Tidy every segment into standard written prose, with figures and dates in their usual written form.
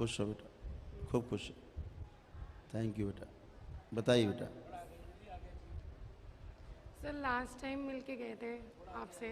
खुश हो बेटा, खूब खुश हो। थैंक यू बेटा। बताइए बेटा। सर लास्ट टाइम मिलके गए थे आपसे,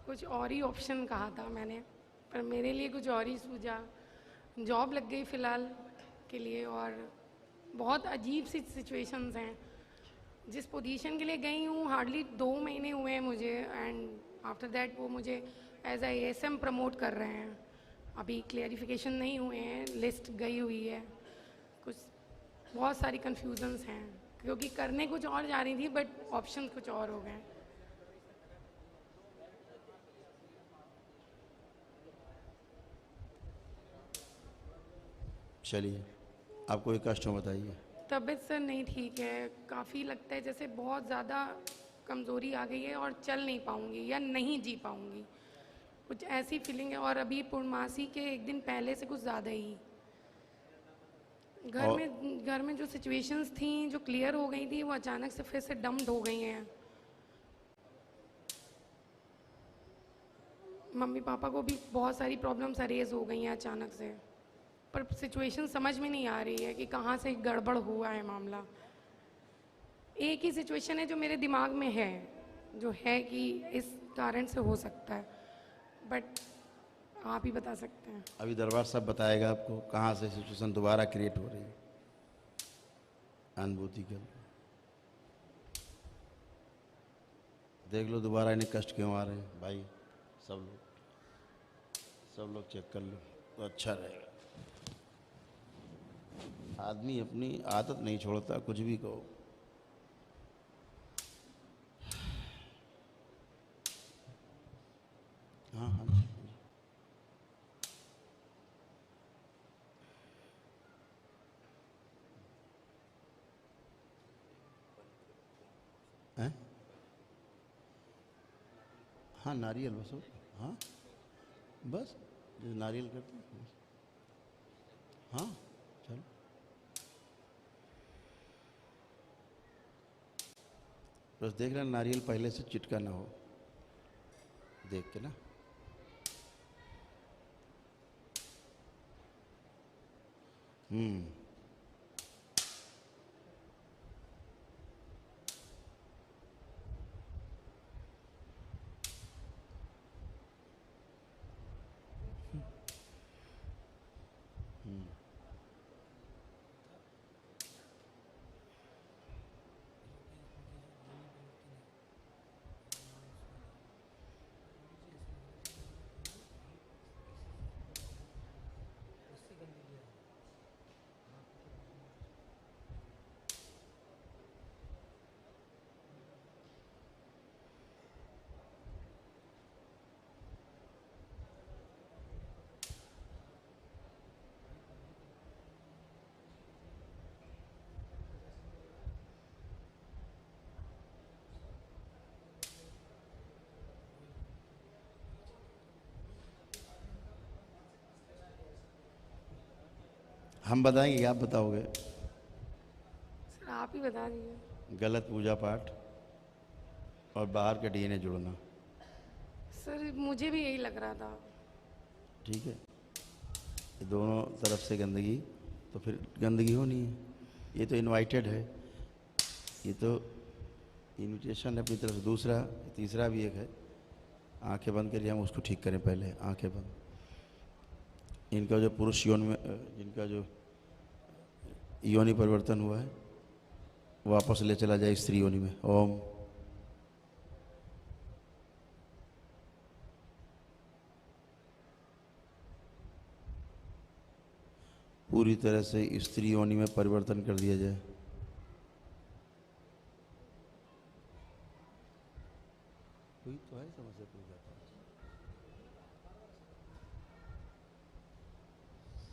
कुछ और ही ऑप्शन कहा था मैंने, पर मेरे लिए कुछ और ही सूझा। जॉब लग गई फ़िलहाल के लिए, और बहुत अजीब सी सिचुएशंस हैं। जिस पोजीशन के लिए गई हूँ हार्डली 2 महीने हुए हैं मुझे, एंड आफ्टर दैट वो मुझे एज ए एएसएम प्रमोट कर रहे हैं। अभी क्लियरिफिकेशन नहीं हुए हैं, लिस्ट गई हुई है। कुछ बहुत सारी कन्फ्यूजन्स हैं, क्योंकि करने कुछ और जा रही थी बट ऑप्शन कुछ और हो गए। चलिए, आपको एक कष्ट हो बताइए। तबीयत सर नहीं ठीक है, काफ़ी लगता है जैसे बहुत ज़्यादा कमज़ोरी आ गई है और चल नहीं पाऊँगी या नहीं जी पाऊँगी, कुछ ऐसी फीलिंग है। और अभी पूर्णमासी के एक दिन पहले से कुछ ज़्यादा ही और घर में जो सिचुएशंस थी जो क्लियर हो गई थी वो अचानक से फिर से डम्प्ड हो गई हैं। मम्मी पापा को भी बहुत सारी प्रॉब्लम्स अरेज हो गई हैं अचानक से, पर सिचुएशन समझ में नहीं आ रही है कि कहाँ से गड़बड़ हुआ है मामला। एक ही सिचुएशन है जो मेरे दिमाग में है, जो है कि इस कारण से हो सकता है, बट आप ही बता सकते हैं। अभी दरबार साहब बताएगा आपको कहाँ से सिचुएशन दोबारा क्रिएट हो रही है। अनुभूति कर लो, देख लो दोबारा इन्हें कष्ट क्यों आ रहे हैं भाई। सब लोग चेक कर लो तो अच्छा रहेगा। आदमी अपनी आदत नहीं छोड़ता, कुछ भी कहो। हाँ हाँ जी, हाँ जी। हैं? हाँ नारियल बस हाँ बस, जो नारियल करते हैं। हाँ चलो, बस देख रहे नारियल पहले से चिटका ना हो, देख के ना। हम्म। हम बताएंगे कि आप बताओगे? सर आप ही बता दीजिए। गलत पूजा पाठ और बाहर का डीएनए जुड़ना। सर मुझे भी यही लग रहा था। ठीक है, ये दोनों तरफ से गंदगी, तो फिर गंदगी होनी है। ये तो इनवाइटेड है, ये तो इनविटेशन है अपनी तरफ से। दूसरा तीसरा भी एक है, आंखें बंद करिए, हम उसको ठीक करें। पहले आंखें बंद। इनका जो पुरुष यौन में जिनका जो योनि परिवर्तन हुआ है वापस ले चला जाए स्त्री योनि में। ओम। पूरी तरह से स्त्री योनि में परिवर्तन कर दिया जाए। कोई तो है समस्या पूजा पाठ,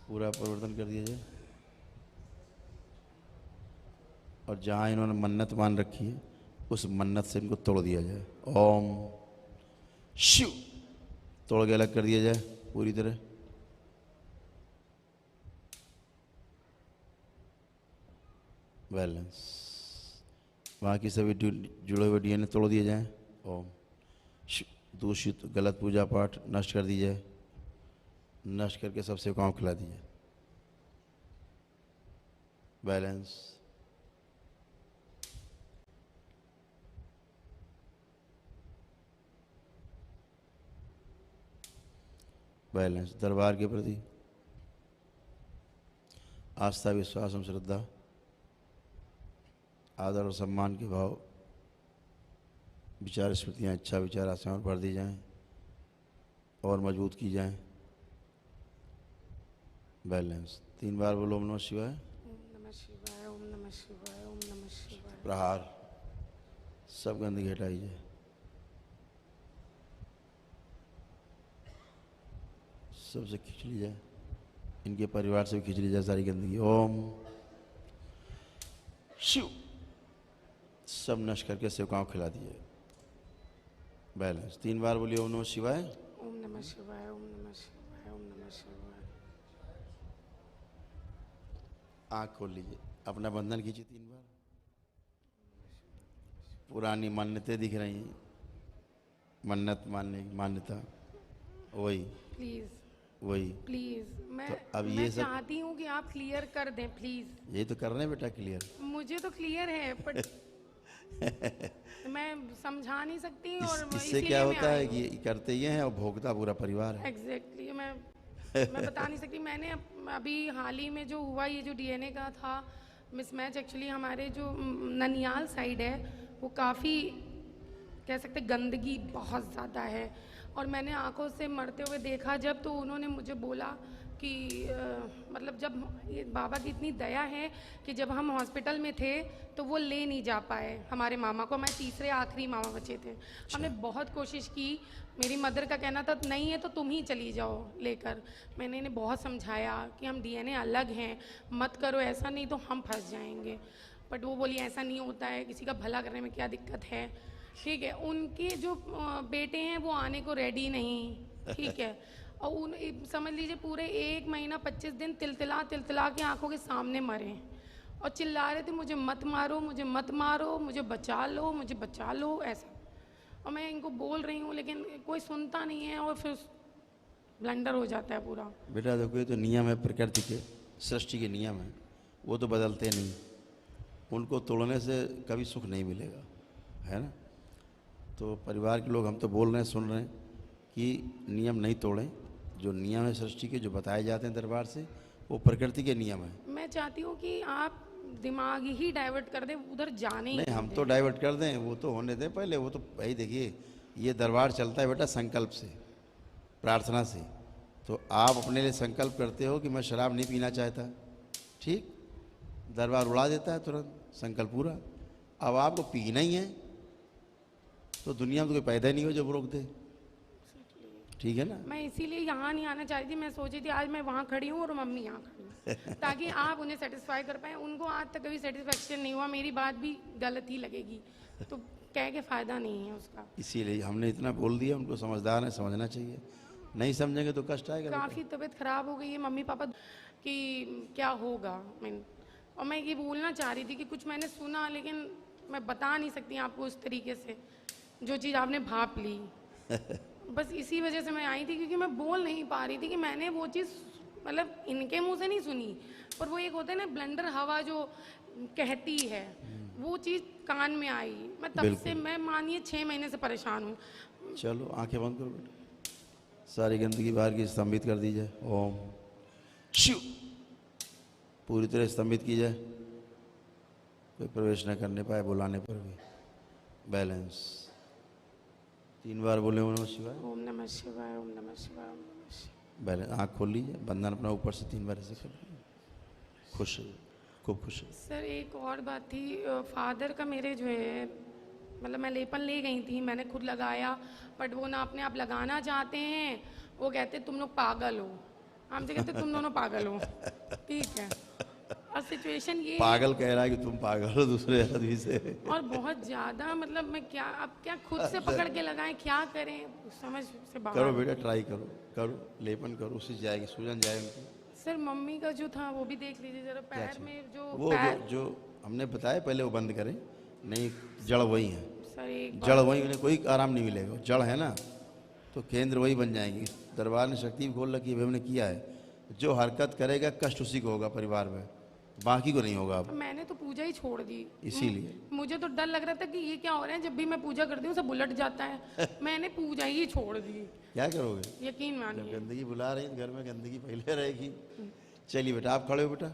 पूरा परिवर्तन कर दिया जाए। और जहाँ इन्होंने मन्नत मान रखी है उस मन्नत से इनको तोड़ दिया जाए। ओम शिव। तोड़ के अलग कर दिया जाए पूरी तरह। बैलेंस। वहाँ की सभी जुड़े हुए डीएनए तोड़ दिए जाएं। ओम शिव। दूषित गलत पूजा पाठ नष्ट कर दी जाए, नष्ट करके सबसे काम खिला दीजिए। Balance, balance. दरबार के प्रति आस्था, विश्वास एवं श्रद्धा, आदर और सम्मान के भाव, विचार, स्मृतियाँ, इच्छा, विचार, आशाएं भर दी जाएं और मजबूत की जाएं। बैलेंस। 3 बार बोलो ओम नमः शिवाय। ओम नमः शिवाय, ओम नमः शिवाय, ओम नमः शिवाय। प्रहार। सब गंदगी हटाई जाए। सबसे खींच ली जाए, इनके परिवार से भी खींच ली जाए सारी गंदगी। ओम शिव। सब नष्ट करके सेवकाओं को खिला दिए। बैलेंस। 3 बार बोलिए ओम नमः शिवाय। ओम नमः शिवाय, ओम नमः शिवाय, ओम नमः शिवाय। आँख खोल लीजिए, अपना बंधन कीजिए 3 बार। पुरानी मान्यताएं दिख रही हैं, मन्नत मानने की मान्यता, वही प्लीज वही। प्लीज, मैं तो अब मैं ये सब चाहती हूँ कि आप क्लियर कर दें प्लीज। यही तो कर रहे हैं बेटा, क्लियर। मुझे तो क्लियर है बट मैं समझा नहीं सकती और इससे इसीलिए क्या मैं होता है आई कि ये करते ये हैं और भोगता पूरा परिवार है। एग्जैक्टली मैं बता नहीं सकती। मैंने अभी हाल ही में जो हुआ, ये जो डीएनए का था मिसमैच, एक्चुअली हमारे जो ननियाल साइड है वो काफ़ी कह सकते गंदगी बहुत ज़्यादा है और मैंने आंखों से मरते हुए देखा जब, तो उन्होंने मुझे बोला कि मतलब जब ये बाबा की इतनी दया है कि जब हम हॉस्पिटल में थे तो वो ले नहीं जा पाए हमारे मामा को। मैं तीसरे आखिरी मामा बचे थे। हमने बहुत कोशिश की। मेरी मदर का कहना था नहीं है तो तुम ही चली जाओ लेकर। मैंने इन्हें बहुत समझाया कि हम डीएनए अलग हैं, मत करो ऐसा, नहीं तो हम फंस जाएंगे। बट वो बोली ऐसा नहीं होता है, किसी का भला करने में क्या दिक्कत है। ठीक है, उनके जो बेटे हैं वो आने को रेडी नहीं। ठीक है, और उन समझ लीजिए पूरे 1 महीना 25 दिन तिलतिला तिलतिला के आंखों के सामने मरे और चिल्ला रहे थे मुझे मत मारो, मुझे मत मारो, मुझे बचा लो, मुझे बचा लो, ऐसा। और मैं इनको बोल रही हूँ लेकिन कोई सुनता नहीं है और फिर ब्लंडर हो जाता है पूरा। बेटा देखो, ये तो नियम है प्रकृति के, सृष्टि के नियम है, वो तो बदलते नहीं। उनको तोड़ने से कभी सुख नहीं मिलेगा, है ना। तो परिवार के लोग हम तो बोल रहे हैं, सुन रहे हैं कि नियम नहीं तोड़ें। जो नियम है सृष्टि के, जो बताए जाते हैं दरबार से, वो प्रकृति के नियम है। मैं चाहती हूँ कि आप दिमाग ही डाइवर्ट कर दें, उधर जाने ही नहीं, हम दें। तो डाइवर्ट कर दें, वो तो होने दें पहले। वो तो भाई देखिए, ये दरबार चलता है बेटा संकल्प से, प्रार्थना से। तो आप अपने लिए संकल्प करते हो कि मैं शराब नहीं पीना चाहता, ठीक, दरबार उड़ा देता है तुरंत, संकल्प पूरा। अब आपको पीना ही है तो दुनिया में तो कोई पैदा ही नहीं हो जो रोक दे, ठीक है ना। मैं इसीलिए यहाँ नहीं आना चाहती थी। मैं सोची थी आज मैं वहाँ खड़ी हूँ और मम्मी यहाँ खड़ी हूँ ताकि आप उन्हें सेटिस्फाई कर पाएँ। उनको आज तक कभी सेटिस्फेक्शन नहीं हुआ, मेरी बात भी गलत ही लगेगी तो कह के फ़ायदा नहीं है उसका। इसीलिए हमने इतना बोल दिया, उनको समझदार है, समझना चाहिए। नहीं समझेंगे तो कष्ट आएगा। काफ़ी तबीयत ख़राब हो गई है मम्मी पापा कि क्या होगा। और मैं ये बोलना चाह रही थी कि कुछ मैंने सुना लेकिन मैं बता नहीं सकती आपको उस तरीके से जो चीज़ आपने भाप ली। बस इसी वजह से मैं आई थी क्योंकि मैं बोल नहीं पा रही थी कि मैंने वो चीज़ मतलब इनके मुंह से नहीं सुनी, पर वो एक होता है ना ब्लंडर हवा जो कहती है, वो चीज़ कान में आई। मैं तब से, मैं मानिए 6 महीने से परेशान हूँ। चलो आंखें बंद करो बेटा, सारी गंदगी बाहर की स्तंभित कर दी जाए। ओम शिव पूरी तरह स्तंभित की जाए, कोई प्रवेश न करने पाए बुलाने पर भी। बैलेंस। 3 बार बोले ओम नमः शिवाय। ओम नमः शिवाय, ओम नमः शिवाय, ओम नमः शिवाय। बैलेंस। आँख खोल लीजिए, बंधन अपना ऊपर से 3 बार ऐसे कर लीजिए। खुश है, खूब खुश है। सर एक और बात थी, फादर का मेरे जो है मतलब मैं लेपन ले गई थी, मैंने खुद लगाया, बट वो ना अपने आप लगाना चाहते हैं। वो कहते तुम लोग पागल हो, हमसे कहते तुम दोनों पागल हो। ठीक है, और सिचुएशन ये पागल कह रहा है कि तुम पागल हो दूसरे आदमी से। और बहुत ज़्यादा मतलब मैं क्या अब क्या खुद से पकड़ के लगाएं, क्या करें समझ से बाहर। करो बेटा, ट्राई करो, करो लेपन करो, उससे जाएगी, सूजन जाए उनकी। सर मम्मी का जो था वो भी देख लीजिए जरा, पैर में जो वो पैर, जो हमने बताया पहले वो बंद करें, नहीं जड़ वही है। सर एक जड़ वही, उन्हें कोई आराम नहीं मिलेगा। जड़ है ना, तो केंद्र वही बन जाएंगे। दरबार ने शक्ति भी खोल रखी है, हमने किया है। जो हरकत करेगा कष्ट उसी को होगा परिवार में, बाकी को नहीं होगा अब, मैंने तो पूजा ही छोड़ दी। इसीलिए। मुझे तो डर लग रहा था कि ये क्या हो रहा है, जब भी मैं पूजा करती हूँ सब उलट जाता है। मैंने पूजा ही छोड़ दी। क्या करोगे? यकीन जब मानिए। गंदगी बुला रही है तो घर में गंदगी पहले रहेगी। चलिए बेटा, आप खड़े हो बेटा।